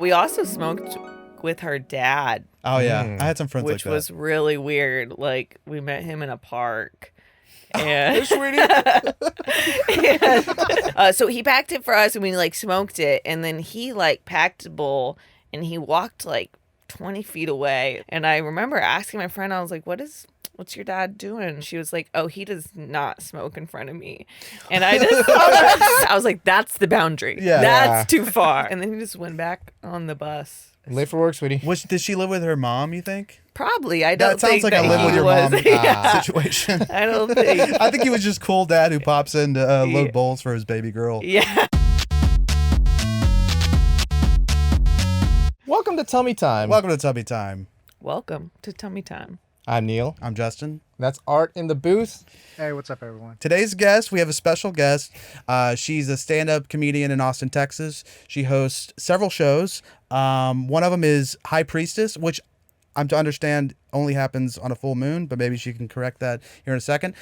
We also smoked with her dad. Oh, yeah. I had some friends like that. Which was really weird. Like, we met him in a park. And, so he packed it for us and we like smoked it. And then he like packed a bowl and he walked like 20 feet away. And I remember asking my friend, I was like, what's your dad doing? She was like, oh, he does not smoke in front of me. And I just I was like, that's the boundary. Yeah. That's too far. And then he just went back on the bus. Late for work, sweetie. Did she live with her mom, you think? Probably. I don't That sounds think like that a live he with your was. mom Yeah. situation. I don't think. I think he was just cool dad who pops in to load bowls for his baby girl. Yeah. Welcome to Tummy Time. Welcome to Tubby Time. Welcome to Tummy Time. I'm Neil. I'm Justin. That's Art in the booth. Hey, what's up, everyone? Today's guest, we have a special guest. She's a stand-up comedian in Austin, Texas. She hosts several shows. One of them is High Priestess, which I'm to understand only happens on a full moon, but maybe she can correct that here in a second.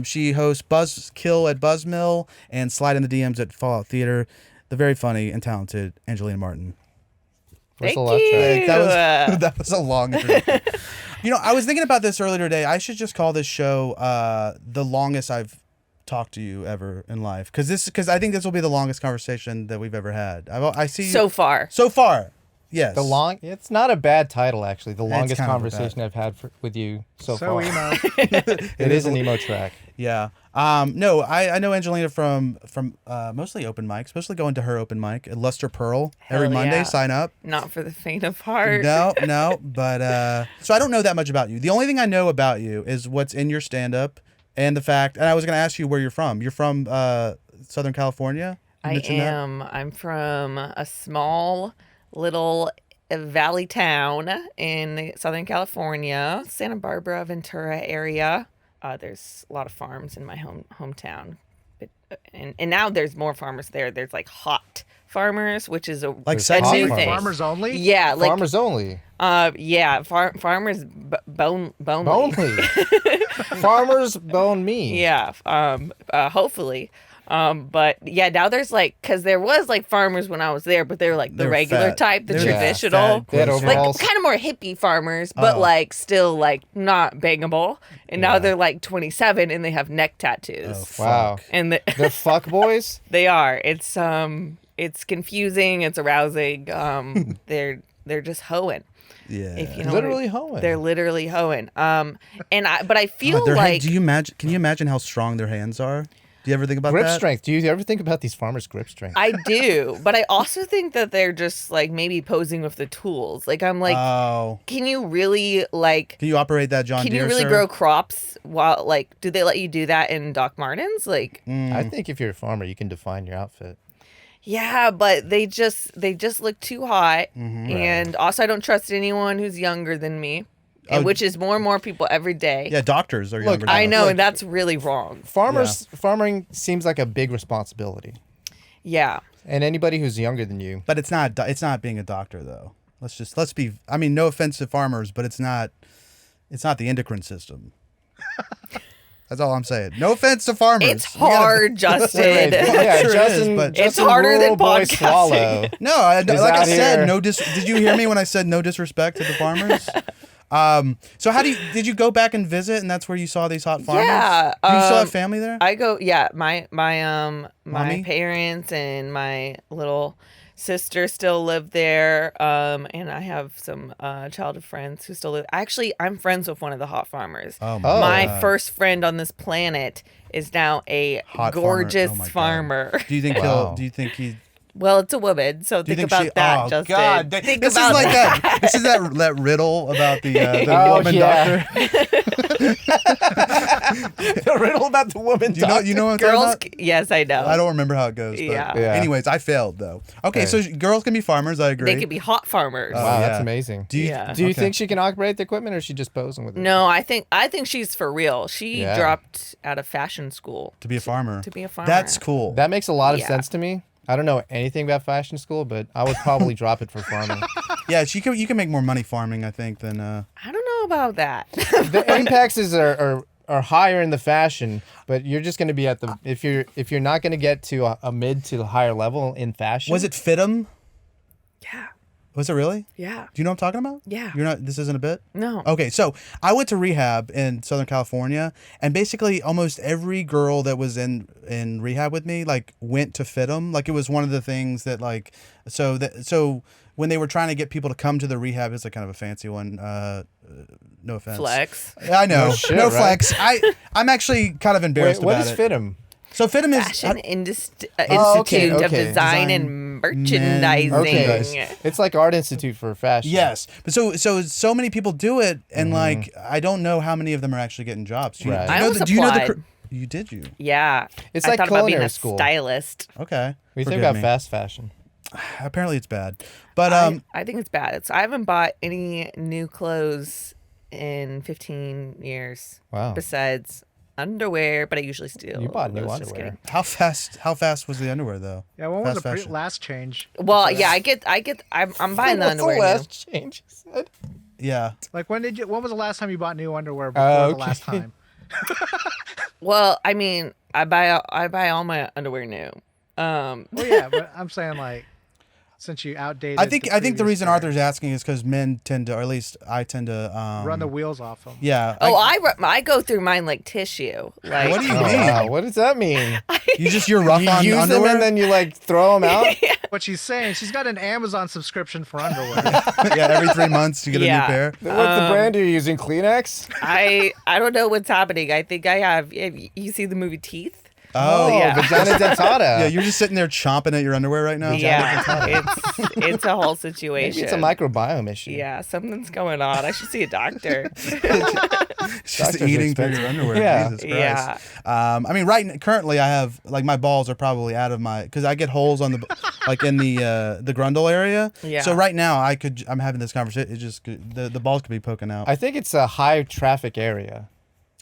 She hosts Buzzkill at Buzzmill and Slide in the DMs at Fallout Theater. The very funny and talented Angelina Martin. Thank a lot, you. Trey. That was a long introduction. You know, I was thinking about this earlier today. I should just call this show the longest I've talked to you ever in life, because I think this will be the longest conversation that we've ever had. I see you So far. So far, yes. It's not a bad title, actually. The longest kind of conversation I've had with you so So far. emo. It is an emo track. Yeah. No, I know Angelina from mostly open mics, especially going to her open mic at Luster Pearl every Hell Monday. yeah. Sign up. Not for the faint of heart. No, but so I don't know that much about you. The only thing I know about you is what's in your stand-up and the fact, and I was going to ask you where you're from. You're from Southern California? You I mentioned that? am. I'm from a small little valley town in Southern California, Santa Barbara, Ventura area. There's a lot of farms in my hometown. And now there's more farmers there. There's like hot farmers, which is a sexy new farmers. thing. Farmers only? Yeah, like Farmers only. yeah, farmers bonely. Bonely. Farmers bone me. Yeah, hopefully. But yeah, now there's like, because there was like farmers when I was there, but they're like the They're regular fat. type, the They're traditional, fat, They had gross. like overalls. kind of more hippie farmers, but like still like not bangable. And now they're like 27 and they have neck tattoos. Oh, Wow. fuck. And They're fuck boys? they are. It's confusing. It's arousing. They're just hoeing. Yeah. If you know Literally hoeing. They're literally hoeing. But I feel God, like can you imagine how strong their hands are? Do you ever think about Grip that? strength. Do you ever think about these farmers' grip strength? I do, but I also think that they're just like maybe posing with the tools. Like I'm like, Oh. can you really like? Can you operate that John Can Deere, you really sir? grow crops while like? Do they let you do that in Doc Martens? Like, I think if you're a farmer, you can define your outfit. yeah, but they just look too hot, and also I don't trust anyone who's younger than me, and which is more and more people every day. Yeah, doctors are younger. I than know, us. and that's really wrong. Farming seems like a big responsibility. Yeah. And anybody who's younger than you. But it's not being a doctor though. Let's be. I mean, no offense to farmers, but it's not the endocrine system. That's all I'm saying. No offense to farmers. It's hard, Justin. Yeah, Sure Justin, is, but- Justin It's harder rural than boy podcasting. Swallow. No, like I out said, here. Did you hear me when I said no disrespect to the farmers? So did you go back and visit, and that's where you saw these hot farmers? Yeah, Do you still have family there? I go, yeah, my Mommy? parents and my little sister still live there, and I have some childhood friends who still live. Actually, I'm friends with one of the hot farmers. Oh Oh. My God. first friend on this planet is now a Hot farmer. gorgeous Oh my God. farmer. Do you think Wow. he? Well, it's a woman, so Do you think think about that, Oh Justin. God! Think This is about like that. that. This is that riddle about the Oh, woman yeah. doctor. The riddle about the woman You know what I'm talking Girls, about? yes, I know. I don't remember how it goes. But Yeah. Yeah. Anyways, I failed though. Okay, Okay. so girls can be farmers. I agree. They could be hot farmers. Wow, yeah. that's amazing. Do you, Yeah. Do you okay. think she can operate the equipment, or is she just posing with it? No, I think she's for real. She Yeah. dropped out of fashion school to be a farmer? to be a farmer. That's cool. That makes a lot of Yeah. sense to me. I don't know anything about fashion school, but I would probably drop it for farming. Yeah, you can make more money farming, I think, than I don't know about that. The impacts are higher in the fashion, but you're just going to be at the if you're not going to get to a mid to higher level in fashion. Was it Fitum? Yeah. Was it really? Yeah. Do you know what I'm talking about? Yeah. You're not. This isn't a bit. No. Okay, so I went to rehab in Southern California, and basically almost every girl that was in rehab with me like went to fit 'em. Like it was one of the things that like so when they were trying to get people to come to the rehab, it's like kind of a fancy one. No offense. Flex. I know. No shit, no right? flex. I'm actually kind of embarrassed Wait, what about is it. FIT'em? So FIT'em is Fashion Oh, okay, Institute of okay. Design and Merchandising. Okay. It's like Art Institute for fashion. yes, but so many people do it, and like I don't know how many of them are actually getting jobs. Do you, Right. do you I know almost the, do you know the applied. you did you Yeah. It's I like thought about being culinary a school. stylist. okay? What do you think Forgive about me. fast fashion? Apparently it's bad, but I think it's bad. I haven't bought any new clothes in 15 years. Wow. Besides underwear, but I usually steal. You bought new those, just underwear. kidding. how fast was the underwear though? Yeah, when was Fast the fashion. last change? Well, yeah, I'm buying the What's underwear the new. last change you said? Yeah, Like when was the last time you bought new underwear before Oh, the last okay. time? Well, I mean, I buy all my underwear new. Well, yeah, but I'm saying like since you outdated. I think the previous reason pair, Arthur's asking is because men tend to, or at least I tend to run the wheels off them. yeah. Oh, I go through mine like tissue. Like What do you Oh, mean? wow. What does that mean? You're rough You on use underwear. them and then you like throw them out? What she's saying, she's got an Amazon subscription for underwear. yeah, every 3 months you get a Yeah. new pair. What's the brand you're using? Kleenex? I don't know what's happening. I think I have. You see the movie Teeth? Oh, yeah. Vagina dentata. yeah. You're just sitting there chomping at your underwear right now. Yeah, it's a whole situation. Maybe it's a microbiome issue. Yeah, something's going on. I should see a doctor. It's just Doctors eating are through your expensive. underwear. Yeah. Jesus Yeah. Christ. I mean, currently I have like my balls are probably out of my because I get holes on the like in the grundle area. Yeah. So right now I'm having this conversation. It just the balls could be poking out. I think it's a high traffic area.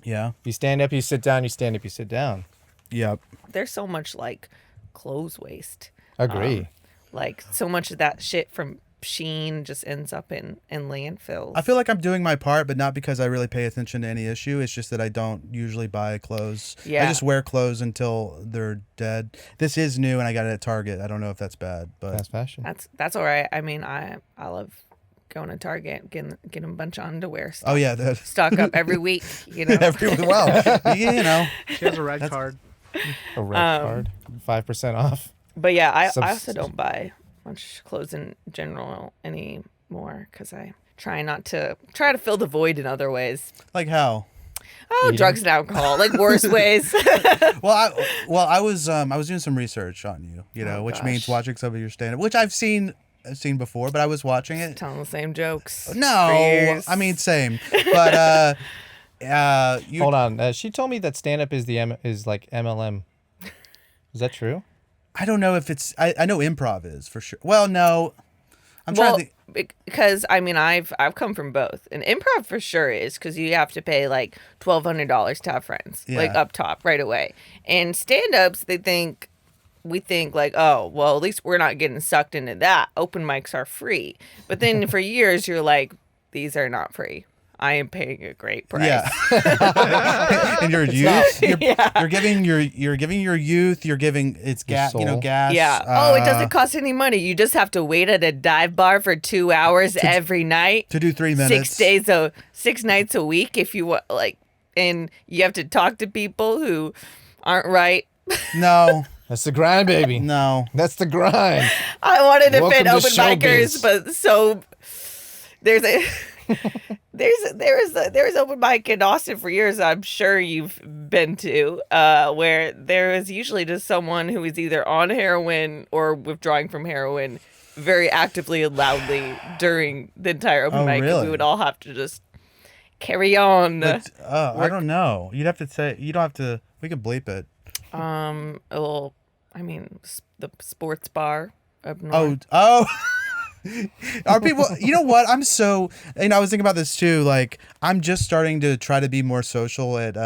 yeah. You stand up, you sit down, you stand up, you sit down. Yep. There's so much like clothes waste. Agree. Like so much of that shit from Sheen just ends up in landfills. I feel like I'm doing my part, but not because I really pay attention to any issue. It's just that I don't usually buy clothes. I Yeah. just wear clothes until they're dead. This is new, and I got it at Target. I don't know if that's bad, but Fast fashion. That's all right. I mean, I love going to Target, getting a bunch of underwear. oh yeah, Stock up every week. You know. you know. She has a red card. A red card. 5% off. But yeah, I also Substitute. don't buy much clothes in general anymore because I try to fill the void in other ways. Like how? Oh, drugs and alcohol, like worse ways. Well, I was doing some research on you, you know, which means gosh. watching some of your stand-up, which I've seen before, but I was watching it. Telling the same jokes. for No, years. I mean same, but you. Hold on. She told me that stand up is like MLM. Is that true? I don't know if it's. I know improv is for sure. Well, no, I'm trying Well, to think. because I mean, I've come from both, and improv for sure is because you have to pay like $1,200 to have friends, like Yeah. up top right away. And stand-ups, we think like, oh, well, at least we're not getting sucked into that. Open mics are free, but then for years you're like, these are not free. I am paying a great price. Yeah. And your youth, Yeah. you're giving your youth, you're giving it's gas, you know, soul. gas. Yeah. Oh, it doesn't cost any money. You just have to wait at a dive bar for 2 hours every night. to do 3 minutes. 6 nights a week if you want, like, and you have to talk to people who aren't right. No, That's the grind, baby. no. That's the grind. I wanted to Welcome fit to open micers, showbiz. but so there's a there was open mic in Austin for years. I'm sure you've been to, where there is usually just someone who is either on heroin or withdrawing from heroin, very actively and loudly during the entire open Oh, mic. And really? we would all have to just carry on. But, I don't know. You'd have to say. You don't have to. We could bleep it. Well, I mean, the sports bar up north. Oh. Are people, you know what? I was thinking about this too. Like, I'm just starting to try to be more social at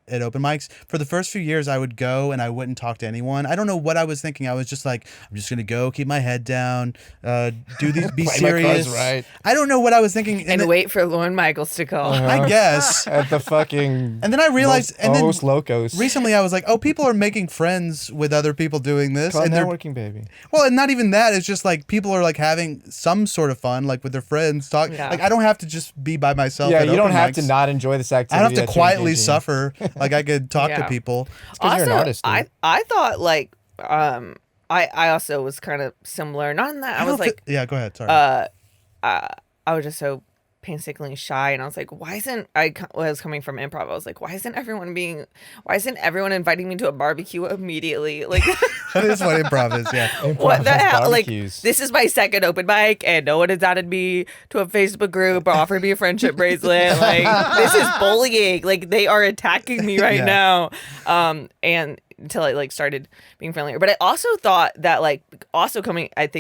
at open mics. For the first few years, I would go and I wouldn't talk to anyone. I don't know what I was thinking. I was just like, I'm just gonna go, keep my head down, do these, be Play my cards serious. right. I don't know what I was thinking, And wait for Lorne Michaels to call. I guess. At the fucking. And then I realized, Los Locos. recently I was like, oh, people are making friends with other people doing this, Called and they're networking, baby. well, and not even that. It's just like people are like having some sort of fun, like with their friends. Talk. Yeah. Like I don't have to just be by myself. Yeah, at you don't open have mics. to not enjoy this activity. I don't have to that you're quietly engaging in. suffer. Like I could talk to Yeah. people. It's 'cause you're an artist, dude. I thought like I also was kind of similar. Not in that I was like yeah. Go ahead. Sorry. I was just so painstakingly shy, and I was like, why isn't I was coming from improv? I was like, why isn't everyone inviting me to a barbecue immediately? Like, That is what improv is. Yeah. what the has hell? Like, barbecues. this is my second open mic, and no one has added me to a Facebook group or offered me a friendship bracelet. Like, this is bullying. Like, they are attacking me right Yeah. now. And until I like started being friendlier. But I also thought that like also coming from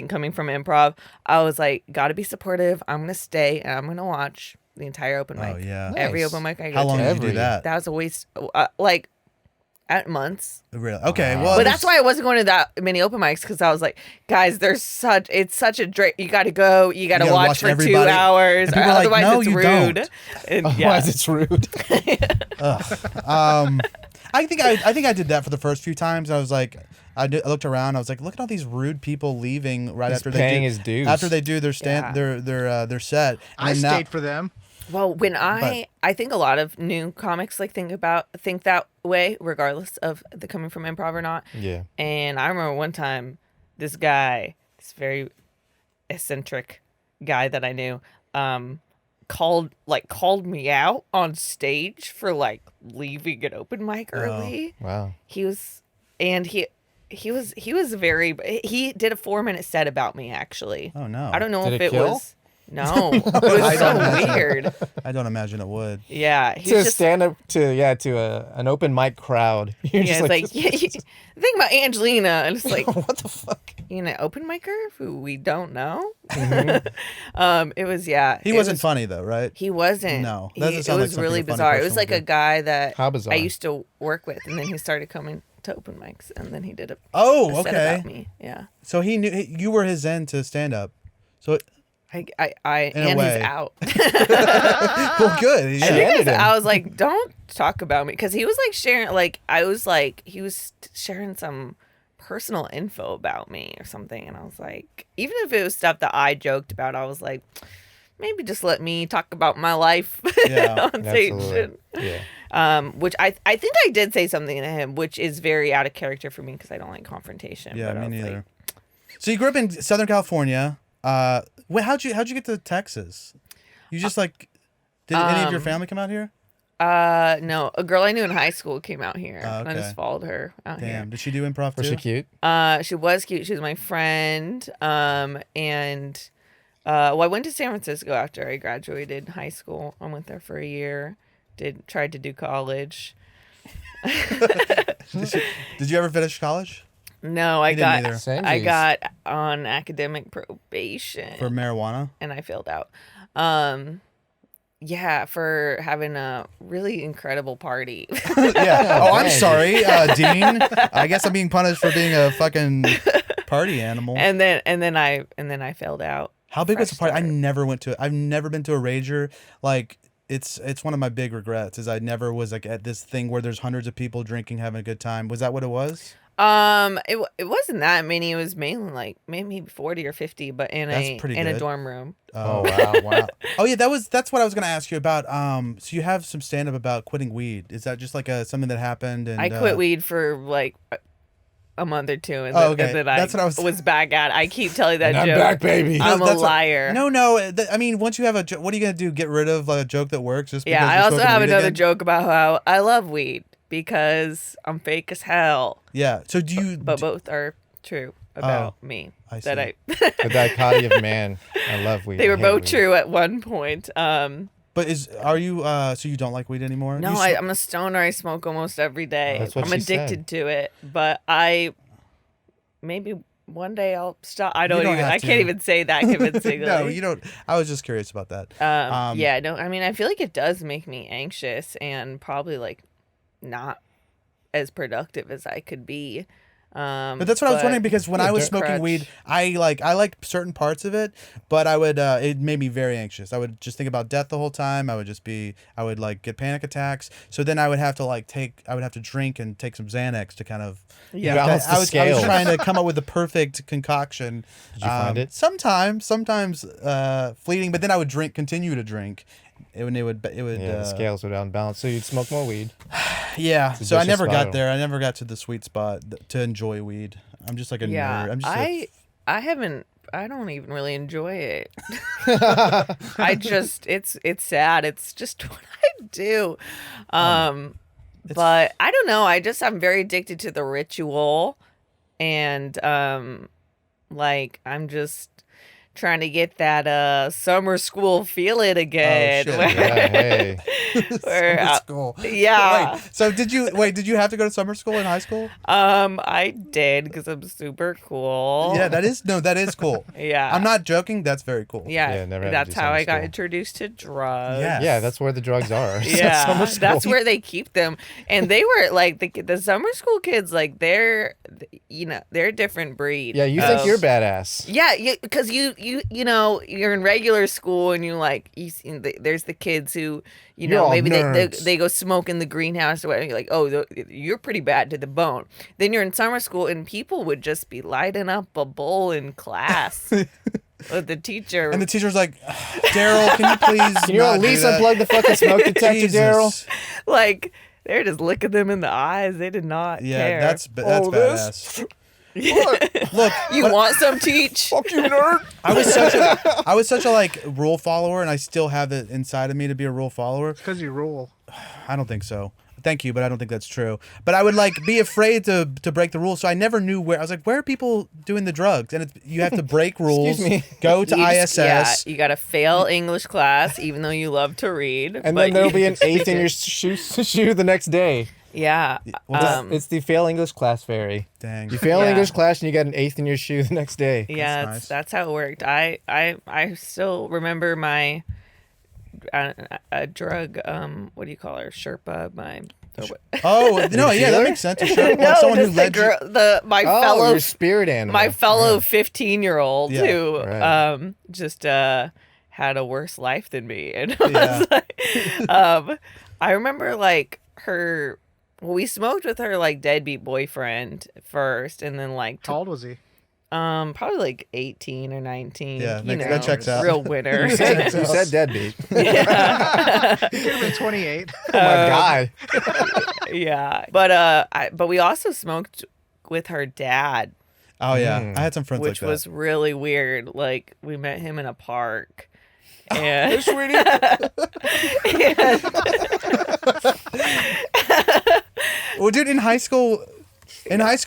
improv, I was like, gotta be supportive. I'm gonna stay and I'm gonna watch the entire open mic. Oh yeah. Every Nice. open mic I go How long to. did you do Every- that? That was a waste. Like at months. Really? Okay. Wow. Well, But that's why I wasn't going to that many open mics, because I was like, guys, it's such a drag. You got to go. You got to gotta watch watch for everybody. 2 hours. And people are like, Otherwise, "No, it's you rude." don't. And, Otherwise, it's rude. I think I did that for the first few times. I was like, I looked around. I was like, look at all these rude people leaving right He's after paying they do his dues. after they do their Yeah. their set. I And now- stayed for them. Well, when I think a lot of new comics like think that way, regardless of the coming from improv or not. Yeah. And I remember one time, this guy, this very eccentric guy that I knew, called me out on stage for like leaving an open mic early. Wow. He was very. He did a 4-minute set about me actually. Oh no. I don't know Did if it it kill? was. No, it was so weird. I don't imagine it would. Yeah, he's To just stand up to an open mic crowd. You're yeah. just It's like the thing about Angelina, and it's like what the fuck? you know, open micer who we don't know. Mm-hmm. It was yeah. He it wasn't was- funny though, right? He wasn't. No, He- doesn't it sound like was something really a funny bizarre. It person was like would a do. guy that How bizarre. I used to work with, and then he started coming to open mics, and then he did a Oh, set okay. about me. Yeah, So he knew you were his end to stand up. So I In a and way. he's out. well, good. I Yeah. think ended him. I was like, don't talk about me, because he was like sharing, like I was like, he was sharing some personal info about me or something, and I was like, even if it was stuff that I joked about, I was like, maybe just let me talk about my life Yeah, on stage. Absolutely. Yeah. Which I think I did say something to him, which is very out of character for me because I don't like confrontation. Yeah, but I me was like, neither. So you grew up in Southern California. How'd you get to Texas? You just like did any of your family come out here? no, a girl I knew in high school came out here, Oh, and I okay. just followed her out here. Damn. Did she do improv Was too? she cute? She was cute. She was my friend. And well, I went to San Francisco after I graduated high school. I went there for a year. Tried to do college. Did you ever finish college No, I didn't got either. Samesies. got on academic probation, for marijuana? and I failed out. Yeah, for having a really incredible party. Yeah. Oh, I'm dang. sorry, Dean. I guess I'm being punished for being a fucking party animal. and then I failed out. How big was the fresh party? start. I've never been to a rager. Like it's one of my big regrets is I never was like at this thing where there's hundreds of people drinking, having a good time. Was that what it was? It wasn't that many. It was mainly like maybe 40 or 50, but in That's pretty a good. dorm room. Oh wow, wow. Oh yeah, that's what I was gonna ask you about. So you have some stand up about quitting weed. Is that just like something that happened? And I quit weed for like a month or two, and Oh, then, okay. and then That's what I was- back at. I keep telling that And I'm joke. back, baby. I'm a That's what- liar. No. I mean, once you have what are you gonna do? Get rid of a joke that works? Just Yeah, because I you're also smoking have weed another again? joke about how I love weed because I'm fake as hell. Yeah. So do you? But both are true about me. I That see. The dichotomy of man. I love weed. They I were hate both weed. true at one point. But are you? So you don't like weed anymore? No, You I'm a stoner. I smoke almost every day. That's what I'm she addicted said. to it, but maybe one day I'll stop. I don't have I to. can't even say that convincingly. No, you don't. I was just curious about that. Yeah, no. I mean, I feel like it does make me anxious and probably like not as productive as I could be. But that's what I was wondering, because when I was dirt smoking crutch. weed, I liked certain parts of it, but I would it made me very anxious. I would just think about death the whole time. I would like get panic attacks. So then I would have to drink and take some Xanax to kind of Balance the I was scales. trying to come up with the perfect concoction. Did you find it? Sometimes fleeting, but then I would continue to drink. It would Yeah, the scales would unbalance, so you'd smoke more weed. Yeah, It's a so I vicious never spiral. got there. I never got to the sweet spot to enjoy weed. I'm just like a nerd. I'm just I don't even really enjoy it. It's sad. It's just what I do. But I don't know. I'm very addicted to the ritual, and like I'm just trying to get that summer school feeling again. Oh, shit. Yeah, hey. Where, Summer school. yeah. Wait, so did you have to go to summer school in high school? I did because I'm super cool. Yeah, that is cool. Yeah. I'm not joking. That's very cool. Yeah, Yeah, never had to that's do how summer I got school. introduced to drugs. Yeah. Yeah, that's where the drugs are. Yeah, Summer school. that's where they keep them. And they were like the summer school kids, like they're a different breed. Yeah, you think you're badass. Yeah, because you're in regular school and there's the kids who You're all maybe nerds. they go smoke in the greenhouse or whatever. You're like, oh, you're pretty bad to the bone. Then you're in summer school and people would just be lighting up a bowl in class with the teacher. And the teacher's like, Daryl, can you please? Can you not at do least that?" unplug the fucking smoke detector, Jesus. Daryl? Like they're just looking them in the eyes. They did not Yeah, care. that's Oh, badass. Look, You want some, teach? Fuck you, nerd. I was such a like rule follower, and I still have it inside of me to be a rule follower. Because you rule. I don't think so. Thank you, but I don't think that's true. But I would like be afraid to break the rules, so I never knew where. I was like, where are people doing the drugs? And you have to break rules. me. Go to ISS. You gotta fail English class, even though you love to read. And but then there'll you- be an eighth in your shoe the next day. Yeah. Well, It's the fail English class fairy. Dang. You fail Yeah. English class and you get an eighth in your shoe the next day. Yeah, nice. that's how it worked. I still remember my a drug. What do you call her? Sherpa. Oh no, yeah, that healer? makes sense. Sure. No, Someone who just led you. my Oh, fellow your spirit animal. my fellow 15-year-old Yeah, who right. just had a worse life than me, and it Yeah. was like, I remember like her. Well, we smoked with her like deadbeat boyfriend first, and then like How old was he? probably like 18 or 19. Yeah, you that know, checks out. Real winner. You said deadbeat. Yeah. He could have been 28. Oh my god. Yeah. But we also smoked with her dad, Oh yeah, I had some friends which like that. was really weird. Like we met him in a park. And, Well, dude, in high school, there's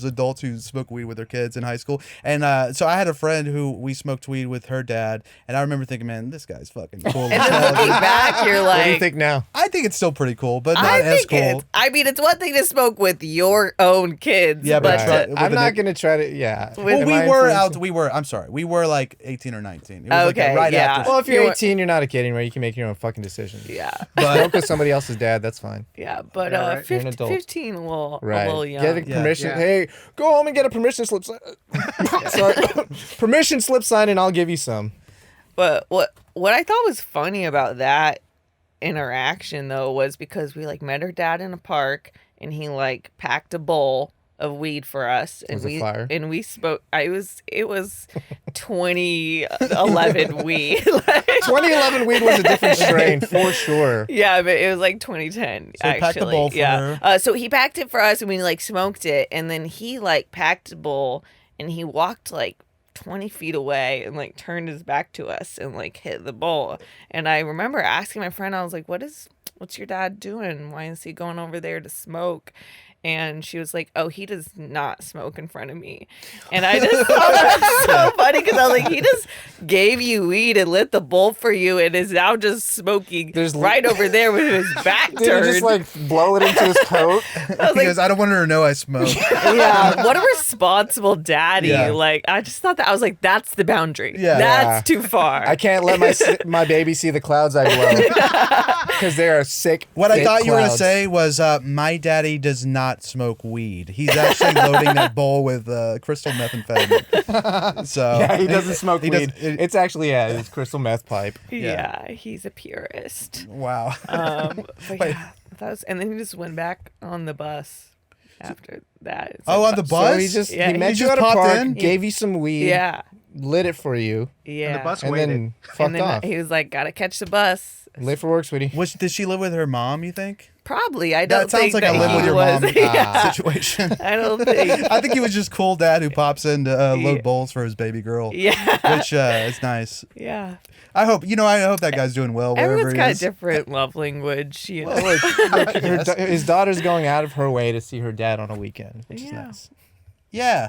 adults who smoke weed with their kids in high school, and so I had a friend who we smoked weed with her dad, and I remember thinking, man, this guy's fucking cool. and then looking back, you're What do you like, think now? I think it's still pretty cool, but not I as think cool. it's one thing to smoke with your own kids. Yeah, but Right. try- with I'm the not Nick- gonna try to. Yeah. Well, Am we I were influencing? we were like 18 or 19. It was Okay, like right yeah. after. Well, if you're You were- 18, you're not a kid anymore. You can make your own fucking decisions. Yeah. Smoke with somebody else's dad. That's fine. Yeah, but Yeah, right. You're an adult. 15 a little young. Get a permission. Yeah. Hey, go home and get a permission slip. Sorry. Permission slip sign, and I'll give you some. But what I thought was funny about that interaction though was because we like met her dad in a park and he like packed a bowl of weed for us and Was it fire? we spoke. It was 2011 weed. Like, 2011 weed was a different strain for sure. yeah, but it was like 2010. So he actually, packed the bowl for yeah. her. So he packed it for us and we like smoked it, and then he like packed the bowl and he walked like 20 feet away and like turned his back to us and like hit the bowl. And I remember asking my friend, I was like, what's your dad doing? Why is he going over there to smoke? And she was like, oh, he does not smoke in front of me. And I just thought that was so funny because I was like, gave you weed and lit the bowl for you and is now just smoking right over there with his back Did turned. he just like blow it into his coat? Because I don't want her to know I smoke. Yeah, what a responsible daddy. Yeah. Like, I just thought that, I was like, that's the boundary. Yeah. That's too far. I can't let my baby see the clouds I blow because they are sick. What I thick thought you were going to clouds. say was, my daddy does not smoke weed. He's actually loading that bowl with crystal methamphetamine. So Yeah, he doesn't smoke he weed. does- It's actually it's crystal meth pipe. yeah, he's a purist. Wow. But Wait. yeah, that was, and then he just went back on the bus after that. It's Oh, like, on the bus? So he just Yeah, he he met you just at a popped park, in? gave you some weed, Yeah, lit it for you, yeah. the bus and waited. then fucked And then off. he was like, gotta catch the bus. Late for work, sweetie. Did she live with her mom, you think? Probably. I don't That sounds think like that a live he with your was. mom Yeah, situation. I don't think. I think he was just cool dad who pops in to Yeah. load bowls for his baby girl, Yeah, which is nice. yeah. I hope that guy's doing well wherever Everyone's he got a is. different love language. You know? Well, his daughter's going out of her way to see her dad on a weekend, which is Yeah. nice. Yeah,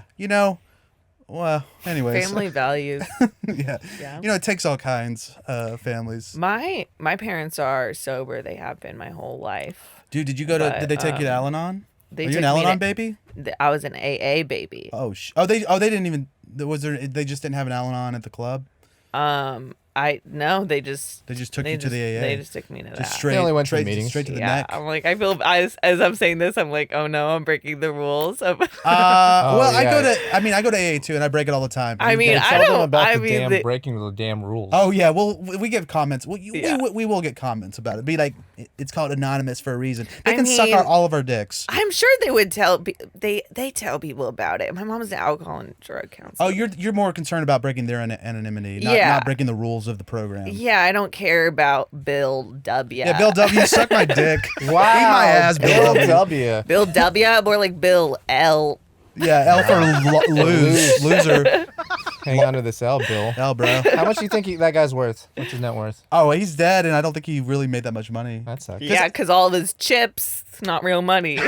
well, anyways. Family values. Yeah. Yeah. It takes all kinds of families. My parents are sober. They have been my whole life. Dude, did you go to? But, Did they take you to Al-Anon? They Are you took an me Al-Anon to- baby? I was an AA baby. They didn't even. Was there? They just didn't have an Al-Anon at the club. They just took you to the AA. They just took me to that. Just straight. They only went to straight, meetings. Straight to the Yeah, neck. I'm like, I feel as I'm saying this, I'm like, oh no, I'm breaking the rules. Of, Well, I yeah. go to AA too, and I break it all the time. I mean, They I tell them don't. about I the mean, damn breaking the damn rules. Oh yeah, well we get comments. Yeah. We will get comments about it. Be like, it's called anonymous for a reason. They I can suck mean- all of our dicks. I'm sure they would tell. They tell people about it. My mom's an alcohol and drug counselor. Oh, you're more concerned about breaking their anonymity, Yeah. not breaking the rules of the program. Yeah, I don't care about Bill W. Yeah, Bill W, suck my dick. Wow. Eat my ass, Bill W. W. Bill W. More like Bill L. Yeah, L for loser. Hang on to this L, Bill. L, bro. How much do you think that guy's worth? What's his net worth? Oh, he's dead, and I don't think he really made that much money. That sucks. Yeah, because all of his chips, it's not real money.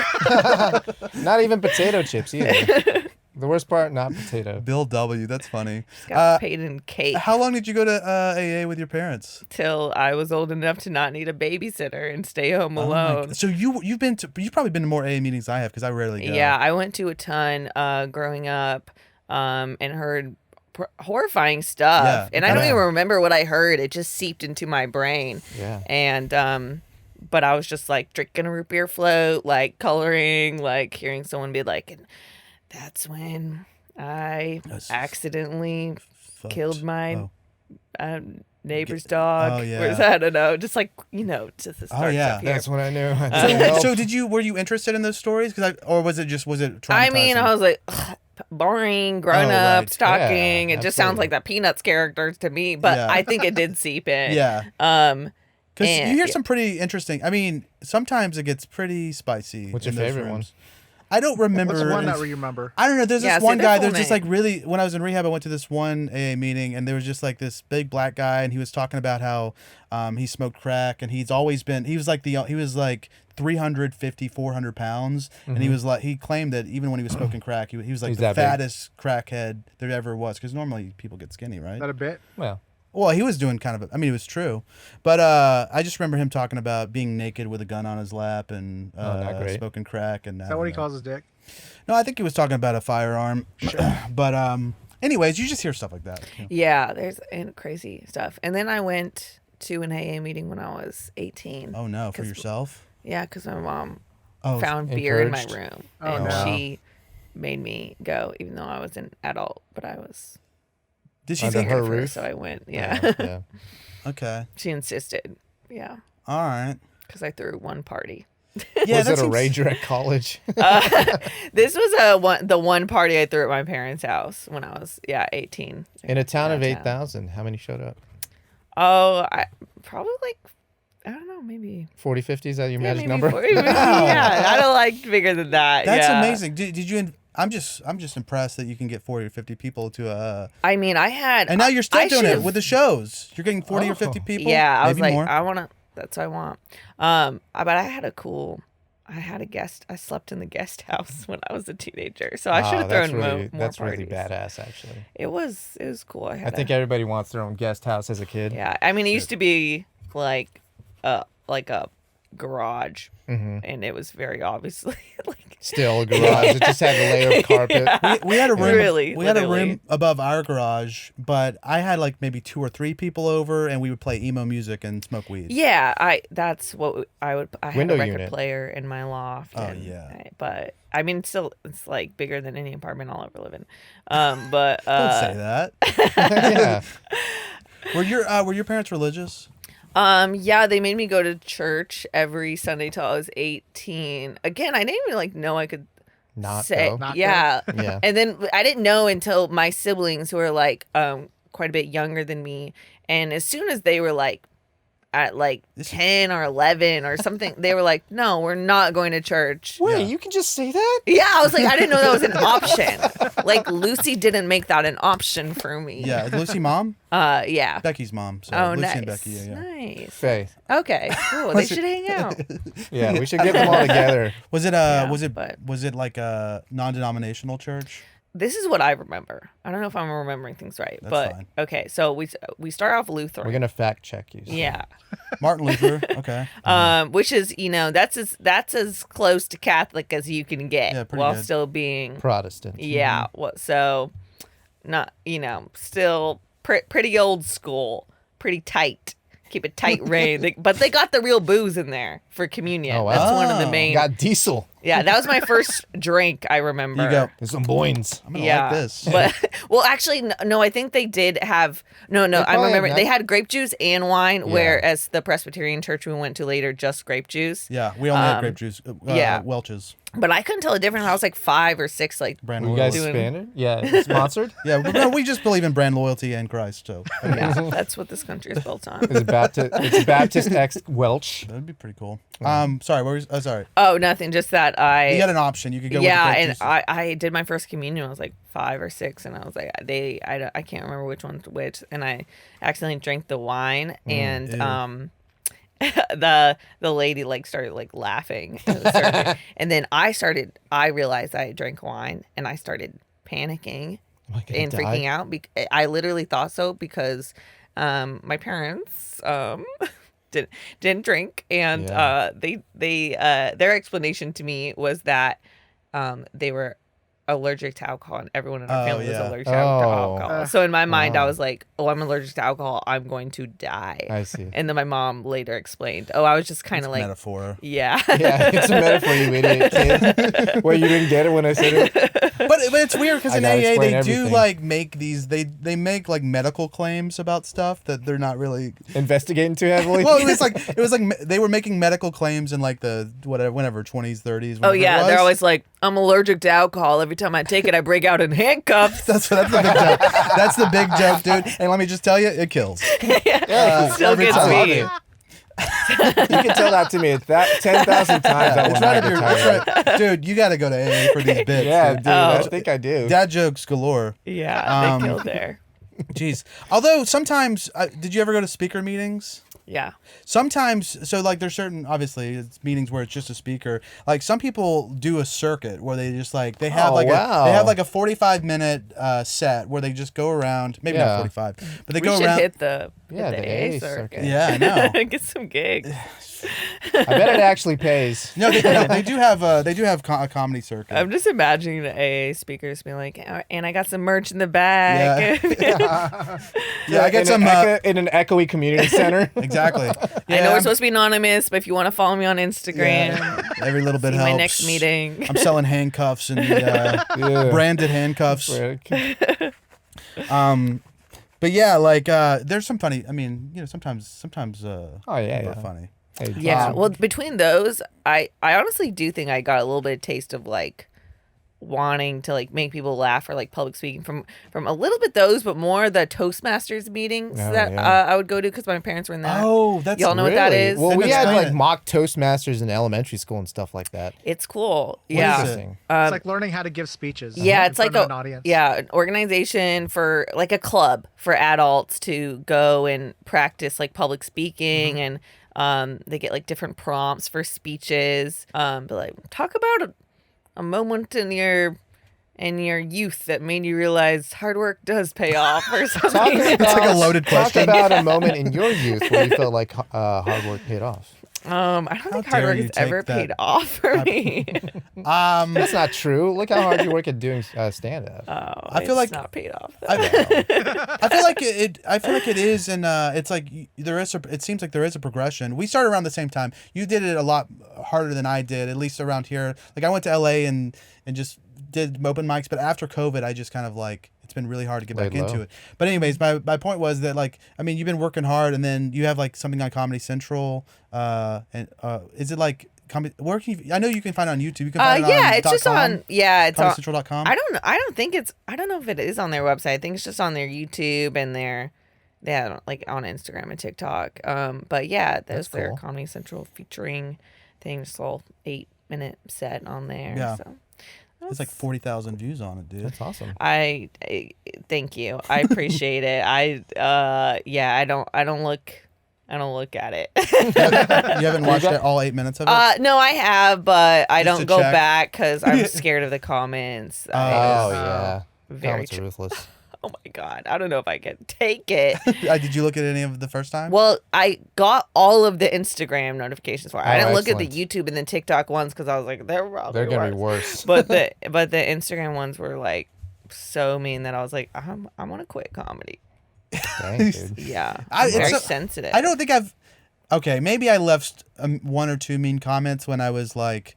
Not even potato chips either. The worst part, not potato. Bill W, that's funny. Just got paid in cake How long did you go to AA with your parents? till I was old enough to not need a bababysitter and stay home Oh my alone. God. So you've probably been to more AA meetings than I have because I rarely go. Yeah, I went to a ton growing up and heard horrifying stuff. Yeah, and I don't yeah. even remember what I heard. It just seeped into my brain. Yeah. And but I was just like drinking a root beer float, like coloring, like hearing someone be like, and that's when I That's accidentally Fucked. killed my Oh. neighbor's dog. Oh, yeah. Where's I don't know, just like just the start yeah. stuff here. That's when I knew. So were you interested in those stories? Or was it traumatizing? I mean, I was like, ugh, boring, grown Oh, up, right. stalking. Yeah, it just sounds absolutely. like that Peanuts characters to me, but Yeah. I think it did seep in. Yeah. Because And- you hear some pretty interesting. I mean, sometimes it gets pretty spicy. What's your in those favorite one? rooms. I don't remember. What's the one that you remember? I don't know. There's Yeah, this say one their guy. full There's just like name. really. When I was in rehab, I went to this one AA meeting, and there was just like this big black guy, and he was talking about how he smoked crack, and he's always been. He was like 350, 400 pounds, and he was like he claimed that even when he was smoking crack, he was like He's the that big. fattest crackhead there ever was. Because normally people get skinny, right? Is that a bit? Well, Well, he was doing kind of. I mean, it was true, but I just remember him talking about being naked with a gun on his lap and not great. smoking crack. And Is that what he calls his dick? No, I think he was talking about a firearm. But anyways, you just hear stuff like that. Yeah, there's crazy stuff. And then I went to an AA meeting when I was 18. Oh no, for 'Cause- yourself? Yeah, because my mom Oh, found beer in my encouraged? room, Oh, and no. she made me go, even though I was an adult. But I was Did she Under think? her at first, roof? so I went. Yeah, yeah. Okay, she insisted. Yeah, all right. because I threw one party. Yeah, Was that it a seems- rager at college? This was the one party I threw at my parents' house when I was 18. In a town of Downtown. 8,000, how many showed up? Oh, I probably like I don't know, maybe 40, 50? Is that your yeah, magic maybe number? 40, yeah, I don't like bigger than that. That's yeah. amazing. Did you? I'm just impressed that you can get 40 or 50 people to a. I mean, I had And now you're still I doing it should've- with the shows. You're getting 40 or 50 people. Yeah, I was maybe like, more. I want to. That's what I want. But I had a cool I slept in the guest house when I was a teenager, so I should have thrown more That's parties. really badass, actually. It was cool. I think everybody wants their own guest house as a kid. Yeah, I mean, it used to be like a garage, and it was very obviously like Still a garage. It just had a layer of carpet. We had a room. Really, we had a literally. room above our garage, but I had like maybe 2 or 3 people over, and we would play emo music and smoke weed. Yeah, that's what I would. I had Window a record unit. player in my loft. Oh, and yeah. but I mean, still, it's like bigger than any apartment I'll ever live in. But Don't say that. Yeah. Were your parents religious? yeah, they made me go to church every Sunday till I was 18. Again, I didn't even like know I could Not say go. Not yeah. Yeah. And then I didn't know until my siblings, who were like quite a bit younger than me, and as soon as they were like at like 10 or 11 or something, they were like, no, we're not going to church. Wait, Yeah. you can just say that? Yeah, I was like, I didn't know that was an option. Like, Lucy didn't make that an option for me. Yeah, Lucy mom, Yeah. Becky's mom. So Oh, Lucy nice. and Becky. Yeah. Nice. Faith. Okay, cool. They should hang out. Yeah, we should get them all together. Was it Yeah, was it but- was it like a non-denominational church? This is what I remember. I don't know if I'm remembering things right, That's but fine. okay. So we start off Lutheran. We're gonna fact check you. So. Yeah. Martin Luther. Okay. Which is, that's as close to Catholic as you can get, Yeah, pretty while good. still being Protestant. yeah. So not still pretty old school, pretty tight. Keep it tight rein. But they got the real booze in there for communion. Oh, wow. That's one of the Oh. main. Got diesel. Yeah, that was my first drink. I remember. You go. There's some boins. I'm gonna Yeah, like this. but well, actually, no. I think they did have no. I probably remember had they that. had grape juice and wine. Yeah. Whereas the Presbyterian church we went to later, just grape juice. Yeah, we only had grape juice. yeah. Welch's But I couldn't tell the difference. I was like 5 or 6. Like, brand You guys loyalty. Spanish? Yeah, sponsored? Yeah, no, we just believe in brand loyalty and Christ. So yeah, that's what this country is built on. Is it Baptist? It's Baptist X Welch. that'd be pretty cool. Sorry, what was? Oh, sorry. Oh, nothing. Just that You got I. an option. You could go. Yeah, with the grape and juice. I did my first communion. I was like 5 or 6, and I was like I can't remember which one's which, and I accidentally drank the wine, and ew. the lady like started like laughing, and then I realized I drank wine, and I started panicking Am I gonna and die? freaking out. I literally thought so because my parents didn't drink, and Yeah. their explanation to me was that they were allergic to alcohol, and everyone in our Oh, family yeah. was allergic to Oh. alcohol. So in my mind, I Wow. was like, "Oh, I'm allergic to alcohol. I'm going to die." I see. And then my mom later explained, "Oh, I was just kind of like, Metaphor. yeah, Yeah, it's a metaphor, you idiot kid. Well, you didn't get it when I said it? But it's weird because I in gotta AA explain they do everything. like make these they make like medical claims about stuff that they're not really. Investigating too heavily? Well, it was like they were making medical claims in like the whenever 20s 30s. Oh whenever it yeah, they're was. always like, I'm allergic to alcohol. Every time I take it, I break out in handcuffs. That's the big joke. That's the big joke, dude. And let me just tell you, it kills. Still every gets time. me. You can tell that to me 10,000 times. I will It's not right up get your, tired of it. it's right. Dude, you got to go to AA for these bits. Yeah, dude. dude, I Oh. think I do. Dad jokes galore. Yeah, they killed there. Jeez. Although sometimes, did you ever go to speaker meetings? Yeah. Sometimes, so like there's certain, obviously, it's meetings where it's just a speaker. Like some people do a circuit where they just like they have Oh, like wow. they have like a 45-minute set where they just go around. Maybe Yeah. not 45, but they We go should around. hit the Yeah, the AA AA circuit. circuit. Yeah, I know. Get some gigs. I bet it actually pays. No, they do have a comedy circuit. I'm just imagining the AA speakers being like, and I got some merch in the bag. Yeah, I get in some. in an echoey community center. Exactly. I Yeah, know we're supposed to be anonymous, but if you want to follow me on Instagram, yeah, every little bit see helps. my next meeting. I'm selling handcuffs and Yeah. branded handcuffs. Right. But yeah, like there's some funny. I mean, sometimes Oh, people yeah, are yeah. funny. Hey, Yeah. Well, between those, I honestly do think I got a little bit of taste of like wanting to like make people laugh or like public speaking from a little bit those, but more the Toastmasters meetings Oh, that yeah. I would go to because my parents were in that. Oh, that's Y'all know what that is? Well, Then we had explain like it. mock Toastmasters in elementary school and stuff like that. It's cool. is Yeah. it? Interesting. It's like learning how to give speeches. Yeah, in it's like front of an audience. an organization for like a club for adults to go and practice like public speaking and They get like different prompts for speeches. But like, talk about a moment in your youth that made you realize hard work does pay off or something. It's like a loaded question. Talk about a moment in your youth where you felt like hard work paid off. I don't think hard dare work you has take ever that- paid off for me. That's not true. Look how hard you work at doing stand-up. Oh, I feel like- it's not paid off. Though. I feel like it is, and it's like there is. It seems like there is a progression. We started around the same time. You did it a lot harder than I did, at least around here. Like I went to LA and just did open mics, but after COVID, I just kind of like it's been really hard to get back Laid low. into it. But anyways, my point was that like I mean you've been working hard, and then you have like something on Comedy Central. Is it like where can you? I know you can find it on YouTube. You can find it on it's just .com, on. Yeah, it's on. ComedyCentral.com. I don't think it's. I don't know if it is on their website. I think it's just on their YouTube and like on Instagram and TikTok. But yeah, That's their cool. Comedy Central featuring thing. Just a little 8-minute set on there. Yeah. So. There's like 40,000 views on it, dude. That's awesome. I thank you. I appreciate it. I don't look at it. You haven't watched it all 8 minutes of it? No, I have, but I Just don't to go check. back because I'm scared of the comments. Oh, yeah. Very Comments are ruthless. Oh my god, I don't know if I can take it. Did you look at any of it the first time? Well, I got all of the Instagram notifications for it. I Oh, didn't look at the excellent. YouTube and the TikTok ones because I was like, they're probably They're gonna be worse. worse. But the Instagram ones were like so mean that I was like, I want to quit comedy. Dang, dude. Yeah, It's very so- sensitive. I don't think I've. Okay, maybe I left one or two mean comments when I was like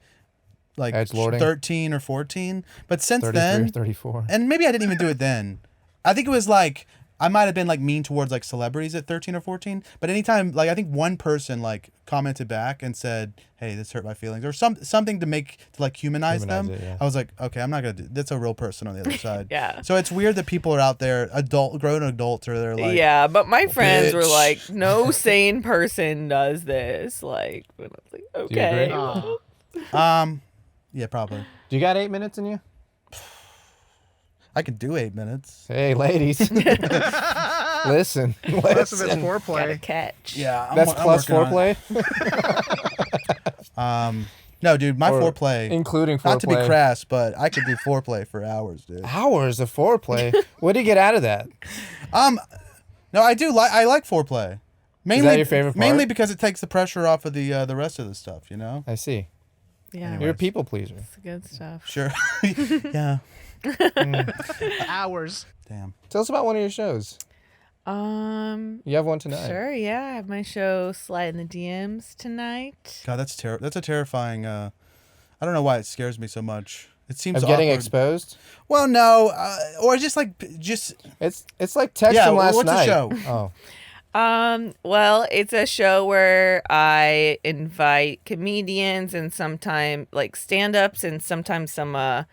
Edgelording? 13 or 14. But since 33 or then, 34. and maybe I didn't even do it then. I think it was like I might have been like mean towards like celebrities at 13 or 14. But anytime, like I think one person like commented back and said, "Hey, this hurt my feelings," or something to like humanize them. Humanize it, yeah. I was like, okay, I'm not gonna do. That's a real person on the other side. Yeah. So it's weird that people are out there, grown adults, or they're like, yeah, but my friends were bitch. like, no sane person does this. Like, and I was like, you agree? okay. yeah, probably. Do you got 8 minutes in you? I can do 8 minutes. Hey, ladies. Listen. Most of it's Listen. Gotta foreplay. catch. Yeah, That's plus foreplay? No, dude, my Or foreplay. Including foreplay. Not to be crass, but I could do foreplay for hours, dude. Hours of foreplay. What do you get out of that? No, I do like. I like foreplay. Mainly, your favorite part? Mainly because it takes the pressure off of the rest of the stuff. You know. I see. Yeah, You're a people pleaser. it's good stuff. Sure. Yeah. Hours. Damn. Tell us about one of your shows. You have one tonight. Sure, yeah. I have my show Slide in the DMs tonight. God, that's That's a terrifying. I don't know why it scares me so much. It seems Of getting awkward. exposed? Well, no, or just It's like text Yeah, from last what's the night. show? Oh. Well, it's a show where I invite comedians and sometimes like stand-ups and sometimes some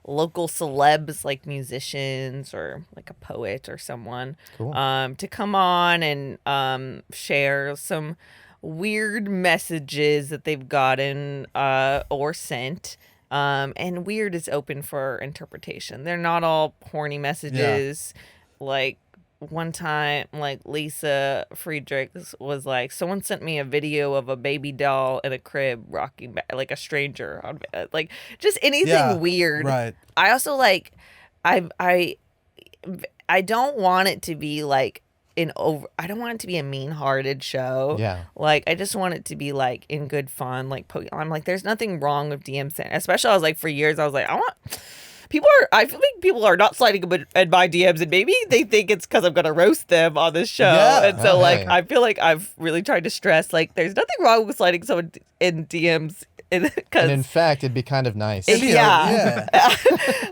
local celebs like musicians or like a poet or someone Cool. to come on and share some weird messages that they've gotten or sent. And weird is open for interpretation. They're not all horny messages. Like one time, like Lisa Friedrich was like, someone sent me a video of a baby doll in a crib rocking back, like a stranger on like just anything Yeah, weird. right. I also like, I don't want it to be like I don't want it to be a mean-hearted show. Yeah. Like, I just want it to be, like, in good fun. Like, I'm like, there's nothing wrong with DMs. Especially, I was like, for years, I was like, I feel like people are not sliding in my DMs, and maybe they think it's because I'm going to roast them on this show. Yeah. And so, like, Hey. I feel like I've really tried to stress, like, there's nothing wrong with sliding someone in DMs. And in Because, fact, it'd be kind of nice. yeah.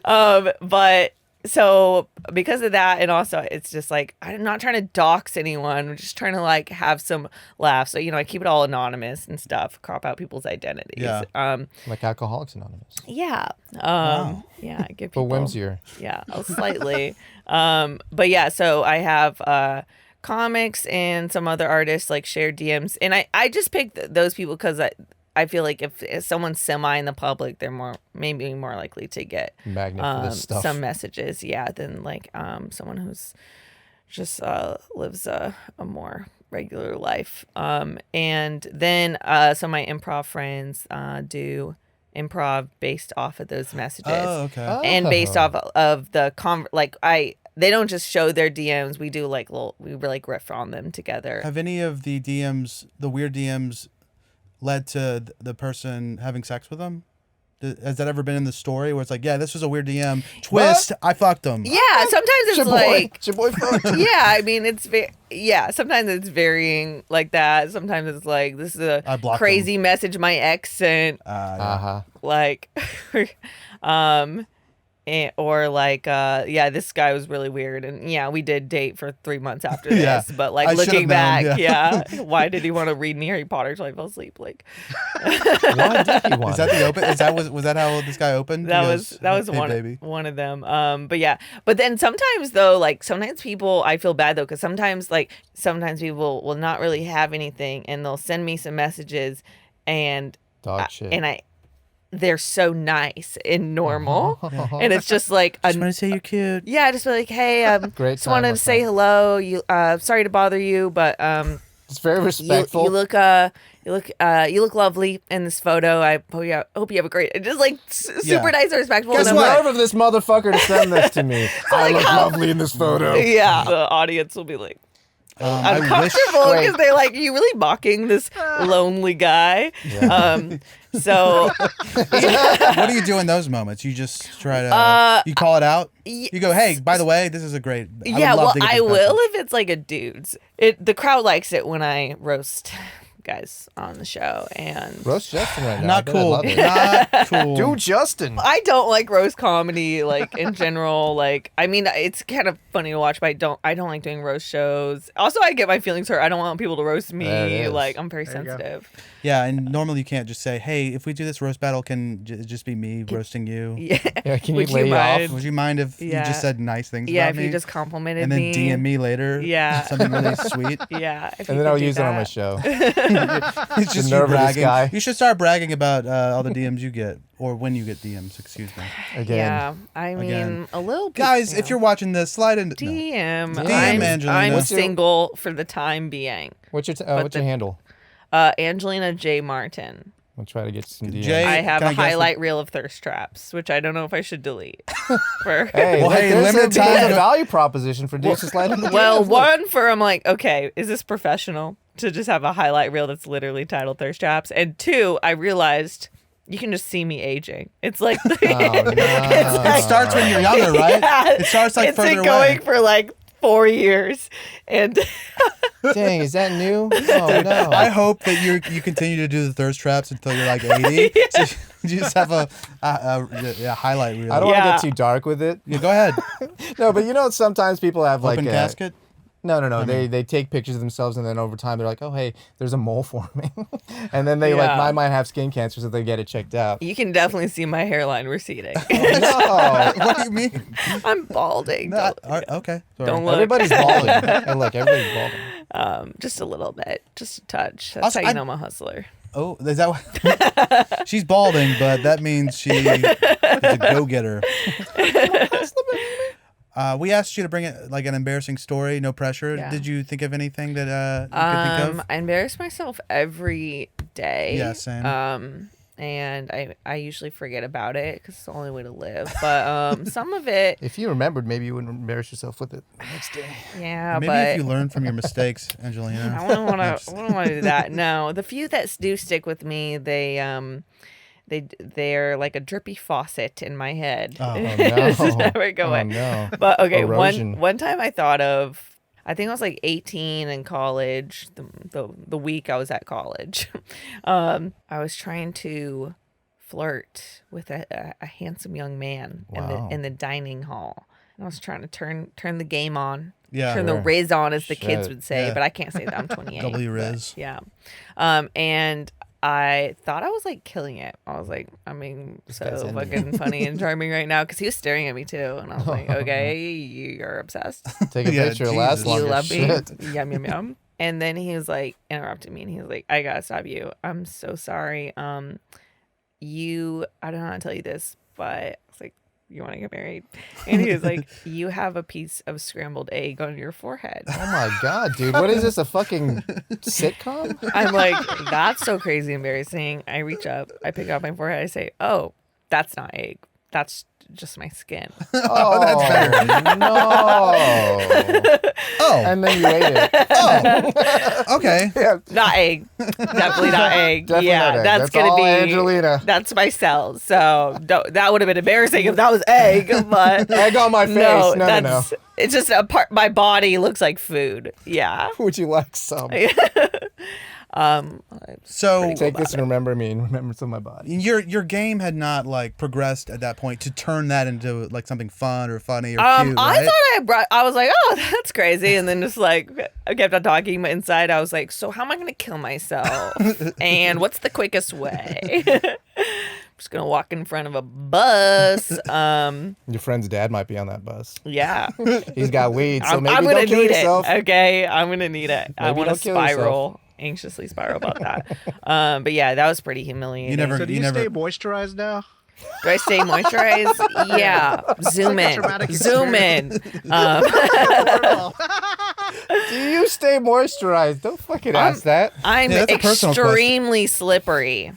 But so because of that, and also it's just like I'm not trying to dox anyone. I'm just trying to like have some laughs. So I keep it all anonymous and stuff. Crop out people's identities. Yeah. Like Alcoholics Anonymous. Yeah. Wow. Yeah. I give But people. whimsier. Yeah, slightly. But yeah, so I have comics and some other artists like share DMs, and I just picked those people because I feel like if someone's semi in the public, they're maybe more likely to get Magnet for this stuff. some messages, than like someone who's just lives a more regular life. And then some of my improv friends do improv based off of those messages. Oh, okay. And based Oh. off of the they don't just show their DMs. We do we like riff on them together. Have any of the DMs, the weird DMs, led to the person having sex with them? Has that ever been in the story where it's like, yeah, this was a weird DM twist? I fucked them. Yeah, sometimes it's It's your boy fucked. yeah, I mean sometimes it's varying like that. Sometimes it's like, this is I a blocked crazy message my ex sent, Yeah. like or like this guy was really weird, and yeah, we did date for 3 months after this. Yeah. But like I should've looking known, back, yeah. why did he want to read me Harry Potter till I fell asleep? Like Why did he want Is that the open? Was that how this guy opened? that He was goes, "Hey, one baby." one of them. But then sometimes though, like sometimes people, I feel bad though, because sometimes people will not really have anything, and they'll send me some messages, and dog shit? they're so nice and normal, and it's just like Just want to say you're cute. yeah, just be like, hey, Great just time wanted to with say them. hello. You, sorry to bother you, but It's very respectful. you look lovely in this photo. I hope you have a great. Just like super Yeah. nice and respectful. Guess and I'm what? like, Nerve of this motherfucker to send this to me. I look lovely in this photo. yeah, the audience will be like I wish. uncomfortable Wait. because they're like, you really mocking this lonely guy. So What do you do in those moments? You just try to. You call it out. You go, hey, by the way, this is a great. I would yeah, love well, to get I this will message. if it's like a dude's. The crowd likes it when I roast guys on the show, and Roast Justin right now. Not I bet I cool. love it. Not cool. Dude, Justin. I don't like roast comedy, like in general. Like, I mean, it's kind of funny to watch, but I don't like doing roast shows. Also, I get my feelings hurt. I don't want people to roast There it me. is. Like, I'm very There you go. sensitive. Yeah, and normally you can't just say, hey, if we do this roast battle, can it just be me roasting you? Yeah. Yeah, can you Would lay mind? off? Would you mind if you Yeah. just said nice things Yeah, about if me? you just complimented and then me. DM me later. Yeah. Something really sweet. Yeah. if And you then I'll could do use it on my that. show. It's just you nerve of this bragging. guy. You should start bragging about all the DMs you get, or when you get DMs. Excuse me, Again. Yeah. I mean, Again. a little bit. guys. If you're watching this, slide into. No. DM, DM Angelina. I'm What's your- single for the time being. What's your handle? Angelina J. Martin. We'll try to get some DMs. Jay- I have can a I guess the- highlight reel of thirst traps, which I don't know if I should delete. For Hey, Well, look, hey, there's limited there's time. a value proposition for dudes to slide in the well, DMs. Look. one for I'm like, okay, is this professional to just have a highlight reel that's literally titled thirst traps? And two, I realized you can just see me aging. It's like Oh, no. It starts when you're younger, right? Yeah, It starts like it's further been going away. for like 4 years, and Dang, is that new? Oh, no. I hope that you continue to do the thirst traps until you're like 80. So you just have a highlight reel. I don't want to Yeah. get too dark with it. Yeah, go ahead. No, but you know, sometimes people have like Open casket. No. They take pictures of themselves, and then over time they're like, oh, hey, there's a mole forming, and then they Yeah. I might have skin cancer, so they get it checked out. you can definitely see my hairline receding. No, What do you mean? I'm balding. No, okay. Sorry. Don't look. everybody's balding. Hey, look, everybody's balding. Just a little bit, just a touch. That's Also, how you I- know I'm a hustler. Oh, is that what? She's balding, but that means she is a go-getter. We asked you to bring it like an embarrassing story, no pressure. Yeah. Did you think of anything that you could think of? I embarrass myself every day. Yeah, same. And I usually forget about it because it's the only way to live. But some of it, If you remembered, maybe you wouldn't embarrass yourself with it the next day. yeah. Maybe but if you learn from your mistakes, Angelina. I wouldn't want to do that. No, the few that do stick with me, they're like a drippy faucet in my head. Oh, It's just no. never going. Oh, no. But okay, Erosion. one time I thought of, I think I was like 18 in college, the week I was at college. I was trying to flirt with a handsome young man Wow. in the dining hall. And I was trying to turn the game on. Yeah. Turn the Sure. riz on, as the kids Shit. would say, Yeah. but I can't say that. I'm 28. W but riz. Yeah. And I thought I was like killing it. I was like, I mean, guy's so into fucking funny and charming right now because he was staring at me too, and I was like, okay, you're obsessed. Take a Yeah, picture, it'll last Jesus. longer. You love me, Shit. yum yum yum. And then he was like interrupted me, and he was like, I gotta stop you. I'm so sorry. I don't know how to tell you this, but I was like, you want to get married? And he was like, you have a piece of scrambled egg on your forehead. Oh my God, dude. What is this, a fucking sitcom? I'm like, that's so crazy embarrassing. I reach up, I pick up my forehead, I say, oh, that's not egg. That's just my skin. Oh, that's better. No. Oh. And then you ate it. Oh. Okay. Yeah. Not egg. Definitely not egg. Definitely yeah, not egg. that's gonna all be Angelina. That's my cells. So that would have been embarrassing if that was egg. But Egg on my face. No. It's just a part. My body looks like food. Yeah. Would you like some? So Take this and remember me and remember some of my body. your game had not like progressed at that point to turn that into like something fun or funny or cute, I right? thought I was like, oh, that's crazy. And then just like, I kept on talking, but inside I was like, so how am I going to kill myself? And what's the quickest way? I'm just going to walk in front of a bus. Your friend's dad might be on that bus. Yeah. He's got weed, so maybe I'm don't gonna kill need yourself. it. Okay. I'm going to need it. I Maybe want to don't kill yourself. spiral. Anxiously spiral about that. But yeah, that was pretty humiliating. So do you stay moisturized now? Do I stay moisturized? Yeah. Zoom in. traumatic Zoom in. Do you stay moisturized? Don't fucking ask that. I'm Yeah, that's a personal question. extremely slippery.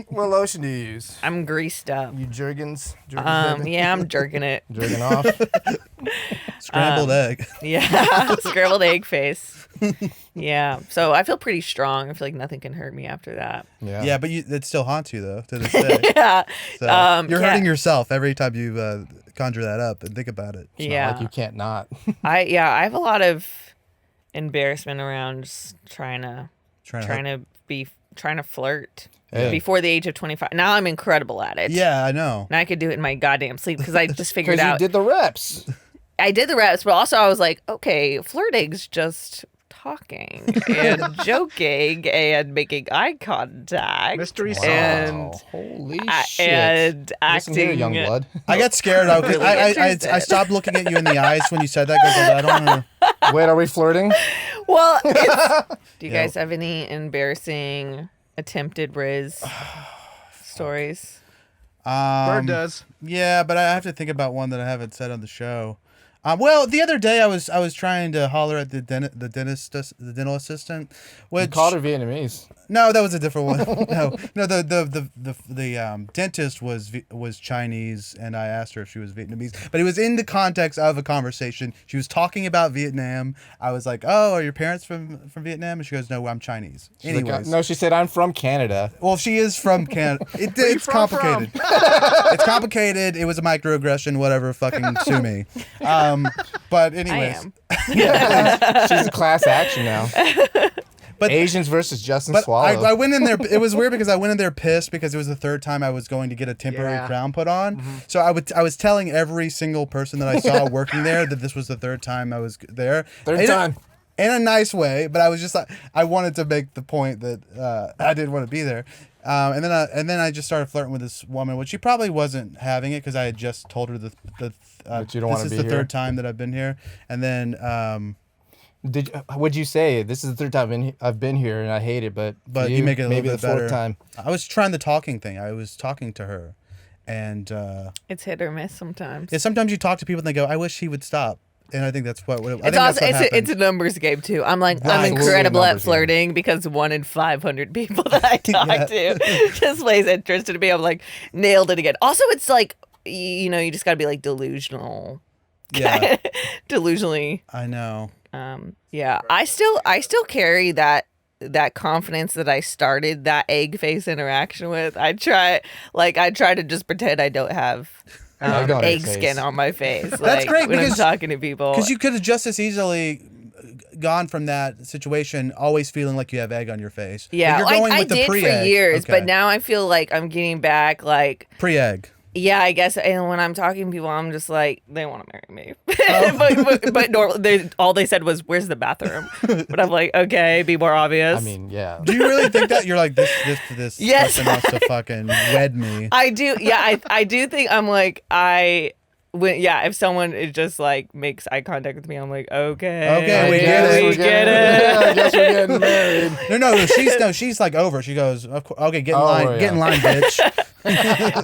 What lotion do you use? I'm greased up. You Jergens? Yeah, I'm jerking it. Jerking off? Scrambled egg. Yeah. Scrambled egg face. Yeah. So I feel pretty strong. I feel like nothing can hurt me after that. Yeah. Yeah, but it still haunts you though to this day. Yeah. So you're yeah. hurting yourself every time you conjure that up and think about it. It's Yeah. not like you can't not. I have a lot of embarrassment around just trying to flirt Hey. before the age of 25. Now I'm incredible at it. Yeah, I know. Now I could do it in my goddamn sleep because I just figured Because you out. did the reps. I did the reps, but also I was like, okay, flirting's just talking and joking and making eye contact. Mystery Wow. solved. And Holy a- shit. and Listen here, acting. young blood. I got scared. Really I interested. stopped looking at you in the eyes when you said that because I don't know. Wait, are we flirting? Well, do you Yeah. guys have any embarrassing attempted Riz stories? Bird does. Yeah, but I have to think about one that I haven't said on the show. Well, the other day I was trying to holler at the dental assistant, which You called her Vietnamese. no, that was a different one. no, the dentist was Chinese, and I asked her if she was Vietnamese, but it was in the context of a conversation. She was talking about Vietnam. I was like, "Oh, are your parents from Vietnam?" And she goes, "No, I'm Chinese." She's like, Anyways, no, she said, I'm from Canada. well, she is from Canada. It's from? complicated. It's complicated. It was a microaggression. Whatever. Fucking sue me. But anyways, She's a class action now. But Asians versus Justin But Swallow. I went in there. It was weird because I went in there pissed because it was the third time I was going to get a temporary Yeah. crown put on. So I was telling every single person that I saw working there that this was the third time I was there. Third In a- time. In a nice way, but I was just like I wanted to make the point that I didn't want to be there. And then I just started flirting with this woman, which she probably wasn't having it because I had just told her That you don't this wanna is be the here. third time that I've been here, and then. Would you say this is the third time I've been here and I hate it, but But you make it a maybe little bit the fourth better. time. I was trying the talking thing. I was talking to her, and It's hit or miss sometimes. yeah, sometimes you talk to people and they go, "I wish he would stop," and I think that's what. I think It's that's also what it's a happened. numbers game too. I'm like I'm Absolutely a incredible at numbers game. flirting because 1 in 500 people that I talk to just plays interested in me. I'm like nailed it again. Also, it's like you just got to be like delusional. Yeah, Delusionally. I know. Yeah. I still carry that confidence that I started that egg face interaction with. I try to just pretend I don't have Egg on your egg face. skin on my face. That's like, great when I'm because- talking to people. Because you could have just as easily gone from that situation always feeling like you have egg on your face. But yeah, you're going I with the did for pre-egg. years, Okay. but now I feel like I'm getting back like Pre-egg. yeah, I guess. And when I'm talking to people, I'm just like, they want to marry me. Oh. but normally, all they said was, "Where's the bathroom?" But I'm like, okay, be more obvious. I mean, yeah. Do you really think that you're like this Yes. person wants to fucking wed me? I do. Yeah, I do think I'm like if someone is just like makes eye contact with me, I'm like, okay, Okay, we guess get it. we're we get getting- it. I guess we're getting married. No, she's like over. She goes, okay, get in Oh, line, yeah. get in line, bitch.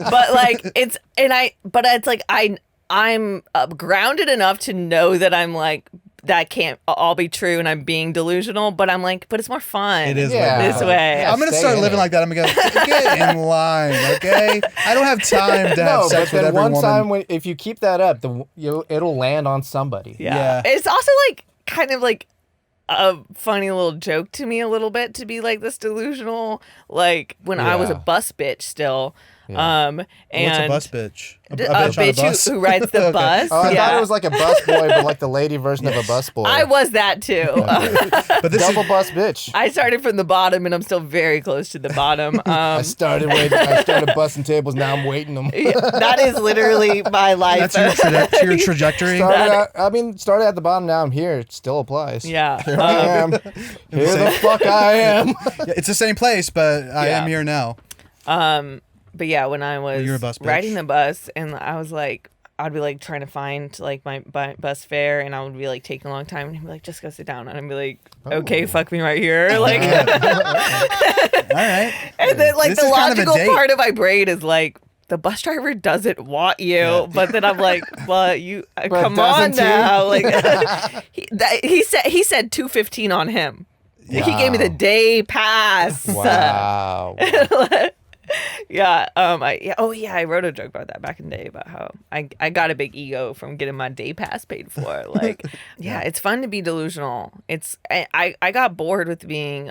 But like but it's like I'm grounded enough to know that I'm like that can't all be true and I'm being delusional, but I'm like, but it's more fun. It is this way. Yeah, I'm gonna stay start in living it. like that. I'm gonna go get in line, okay? I don't have time to have No, sex but with then every one woman. time, if you keep that up, it'll land on somebody. Yeah. It's also like kind of like a funny little joke to me a little bit to be like this delusional, like when I was a Yeah. bus bitch still. Yeah. And What's a bus bitch? A a bitch on a bitch bus? who rides the Okay. bus. Oh, I yeah. thought it was like a bus boy, but like the lady version of a bus boy. I was that too. But this Double is bus bitch. I started from the bottom and I'm still very close to the bottom. I started busting tables. Now I'm waiting them. That is literally my life. that's your trajectory. Started at the bottom. Now I'm here. It still applies. Yeah. Here I am. Here the fuck I am. Yeah, it's the same place, but I am here now. But yeah, when I was you're a bus bitch. riding the bus and I was like, I'd be like trying to find like my bus fare and I would be like taking a long time and he'd be like, just go sit down. And I'd be like, okay, fuck me right here. Like, All right. and then like This the is kind of a logical date. part of my brain is like, the bus driver doesn't want you, Yeah. but then I'm like, well, you But come on doesn't he? now. Like he said 215 on him. He gave me the Wow. day pass. Wow. Yeah. I wrote a joke about that back in the day about how I got a big ego from getting my day pass paid for. Like, yeah, it's fun to be delusional. I got bored with being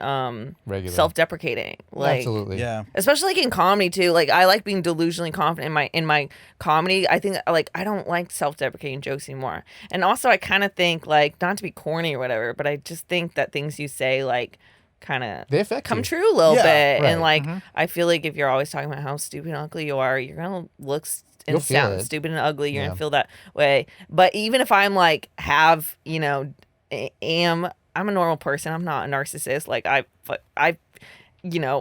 Regular. self-deprecating. Like, Absolutely. Yeah. especially like in comedy too. Like, I like being delusionally confident in my comedy. I think like I don't like self-deprecating jokes anymore. And also, I kind of think like not to be corny or whatever, but I just think that things you say like kind of They affect come you. true a little Yeah, bit. right. And like I feel like if you're always talking about how stupid and ugly you are, you're gonna look and You'll feel sound it. stupid and ugly. You're Yeah. gonna feel that way. But even if I'm like I'm a normal person. I'm not a narcissist. Like I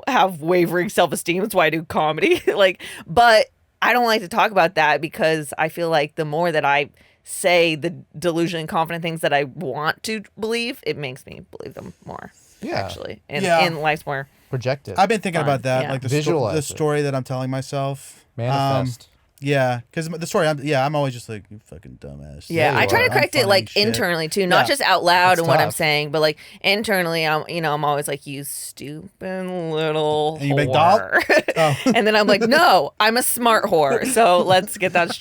have wavering self-esteem. That's why I do comedy. Like, but I don't like to talk about that because I feel like the more that I say the delusional and confident things that I want to believe, it makes me believe them more. Yeah. Actually, and Yeah. life's more. Project it. I've been thinking Fun, about that, yeah. like the Visualize it. story that I'm telling myself. Manifest. Yeah, because the story, I'm always just like, you fucking dumbass. Yeah, you I try are. to correct it like internally too, not Yeah. just out loud It's and what I'm tough. saying, but like internally, I'm always like, you stupid little And you big dog? whore. Oh. And then I'm like, no, I'm a smart whore. So let's get that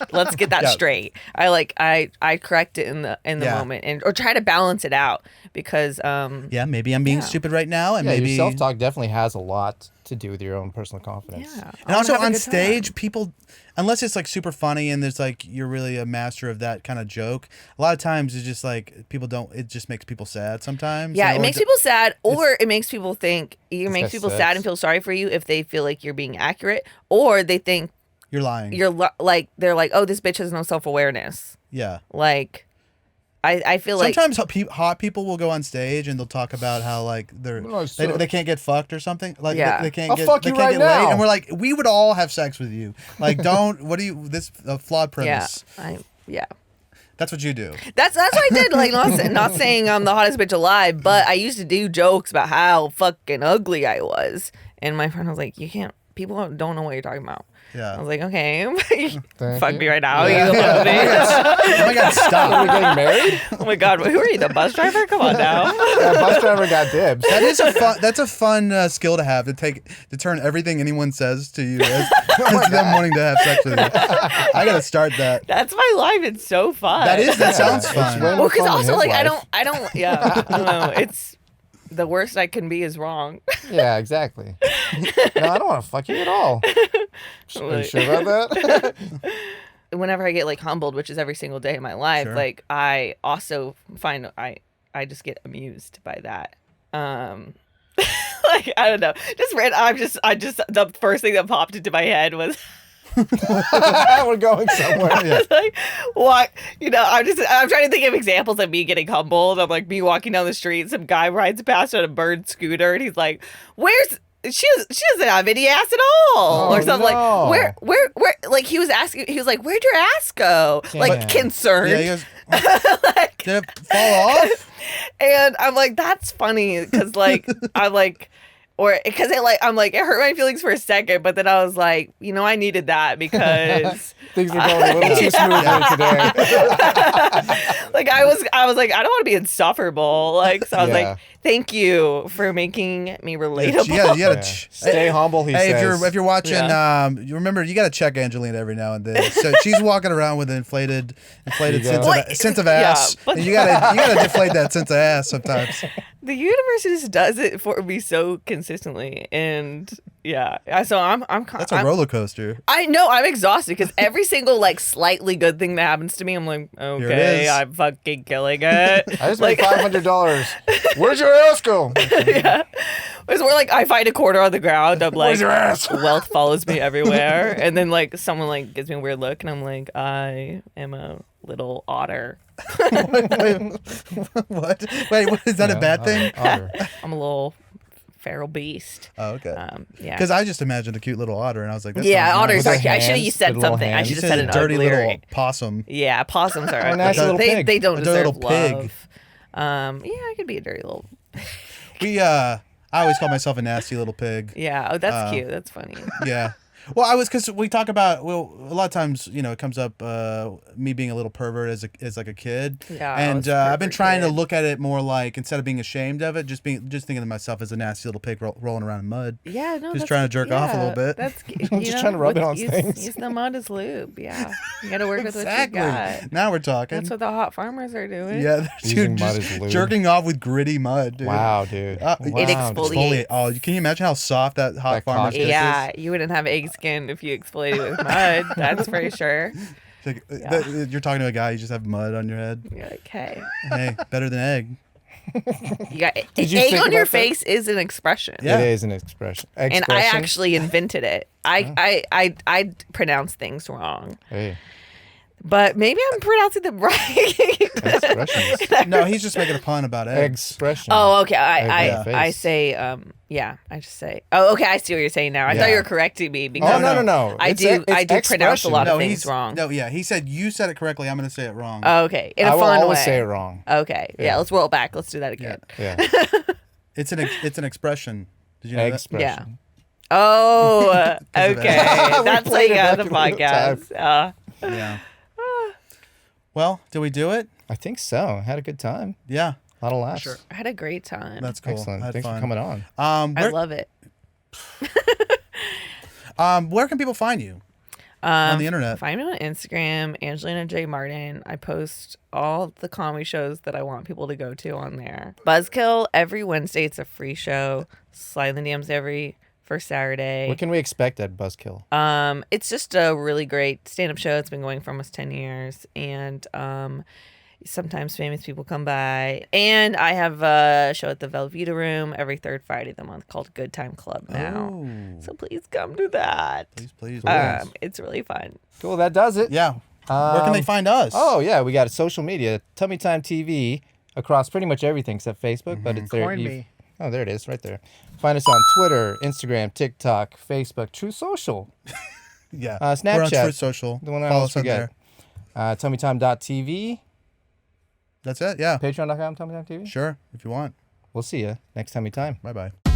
Yeah. straight. I correct it in the Yeah. moment or try to balance it out because Yeah, maybe I'm being Yeah. stupid right now, and Yeah, maybe your self-talk definitely has a lot to do with your own personal confidence. yeah. And also on stage, people, unless it's like super funny and there's like you're really a master of that kind of joke, a lot of times it's just like people don't. It just makes people sad sometimes. Yeah, you know, it makes like, people sad, or it makes people think. It makes guy's people sex. sad and feel sorry for you if they feel like you're being accurate, or they think you're lying. like they're like, oh, this bitch has no self-awareness. Yeah. Like I feel like Sometimes hot people will go on stage and they'll talk about how like No, so- they can't get fucked or something. Like Yeah. they can't I'll get fuck they you can't right get laid, now. and we're like, we would all have sex with you. Like, don't. What do you? This a flawed yeah, premise. yeah. That's what you do. That's what I did. Like not saying I'm the hottest bitch alive, but I used to do jokes about how fucking ugly I was, and my friend was like, you can't. People don't know what you're talking about. Yeah. I was like, okay, Thank fuck you. me right now. Yeah. You love me. Oh my god, Are we stop. getting married? Oh my god, who are you? The bus driver? Come on now. Yeah, bus driver got dibs. That is that's a fun skill to have, to turn everything anyone says to you as them wanting to have sex with you. I gotta start that. That's my life. It's so fun. That sounds It's fun. way more Well, because fun also than his like life. I don't. Yeah, I don't know. It's the worst I can be is wrong. Yeah, exactly. No, I don't want to fuck you at all. Are you sure about that? Whenever I get like humbled, which is every single day of my life, Sure. like I also find I just get amused by that. Like I don't know, just the first thing that popped into my head was We're going somewhere. Yeah. like what I'm trying to think of examples of me getting humbled. I'm like me walking down the street, some guy rides past on a bird scooter, and he's like, "Where's?" She doesn't have any ass at all, Oh, or something no. like where like he was asking, he was like, where'd your ass go? Like Damn. concerned. Yeah, he goes, Like, did it fall off? and I'm like, that's funny because like I'm like, Or because I'm like, it hurt my feelings for a second, but then I was like, I needed that because Things are going a little too smoothly today. like I was like, I don't want to be insufferable. Like, so I was Yeah. like, thank you for making me relatable. You gotta Stay humble, he Hey, says. if you're watching, you remember you gotta check Angelina every now and then. So she's walking around with an inflated sense of ass. but- And you gotta deflate that sense of ass sometimes. The universe just does it for me so consistently, and so I'm That's a roller coaster. I know I'm exhausted because every single slightly good thing that happens to me, I'm like, it okay, is. I'm fucking killing it. I just made $500. Where's your ass go? Yeah, it's more like I find a quarter on the ground. I'm like, Where's your ass? wealth follows me everywhere, and then someone gives me a weird look, and I'm like, I am a little otter. What? Wait, what, is that a bad thing? Otter. I'm a little feral beast. Oh, okay. Yeah. Because I just imagined a cute little otter, and I was like, that Yeah, sounds otters nice. are. I should have hands, said the little something. I hands. should You have said said an a dirty uglier. little possum. Yeah, possums are a nice ugly. little pig. They don't A dirty deserve little pig. love. Yeah, I could be a dirty little. I always call myself a nasty little pig. Yeah, oh, that's cute. That's funny. Yeah. Well, because we talk about, a lot of times, it comes up me being a little pervert as like a kid. Yeah, I And was a I've been pervert trying to kid. look at it more like, instead of being ashamed of it, just thinking of myself as a nasty little pig rolling around in mud. Yeah, no, Just that's- trying to jerk off a little bit. That's Just trying to rub it on things. Use the mud as lube. Yeah, you got to work with Exactly. what you got. Now we're talking. That's what the hot farmers are doing. Yeah, Using dude, mud just as lube. jerking off with gritty mud, dude. Wow, dude. It Wow, exfoliates. Oh, can you imagine how soft that hot That farmer's cock dick Yeah, is? you wouldn't have egg skin if you exfoliated with mud. That's for sure. It's like, you're talking to a guy, you just have mud on your head. You're like, hey, Hey, better than egg. you got Did you egg think on your about that? face is an expression. Yeah. It is an expression. And I actually invented it. I pronounce things wrong, Hey, but maybe I'm pronouncing them right. expressions. No, he's just making a pun about eggs. Expression. Oh, okay. Egg on I your face. say I just say. Oh, okay. I see what you're saying now. I thought Yeah. you were correcting me because Oh, no. I It's do it's pronounce a lot No, of things he's wrong. No, yeah, he said you said it correctly. I'm going to say it wrong. Oh, okay, in a I will fun always way. say it wrong. Okay, yeah. Yeah. Let's roll it back. Let's do that again. Yeah. It's an expression. Did you know that? Expression. Yeah. Oh, Because of okay. that. That's played like it on back the in real time. podcast. Yeah. Well, did we do it? I think so. Had a good time. Yeah. A lot of laughs. Sure. I had a great time. That's cool. Excellent. I had Thanks fun. for coming on. I Where, love it. where can people find you on the internet? Find me on Instagram, Angelina J. Martin. I post all the comedy shows that I want people to go to on there. Buzzkill every Wednesday. It's a free show. Slide in the DMs every first Saturday. What can we expect at Buzzkill? It's just a really great stand-up show. It's been going for almost 10 years. And sometimes famous people come by. And I have a show at the Velveeta Room every third Friday of the month called Good Time Club now. Oh. So please come to that. Please. It's really fun. Cool. That does it. Yeah. Where can they find us? Oh, yeah. We got a social media, Tummy Time TV, across pretty much everything except Facebook, but it's there. Coin me. Oh, there it is, right there. Find us on Twitter, Instagram, TikTok, Facebook, True Social, Yeah. Snapchat. We're on Truth Social. the one I Follow always us on forget. there. TummyTime.tv, That's it. Yeah. Patreon.com, TummyTime TV. Sure. If you want. We'll see you next Tummy Time. Bye-bye.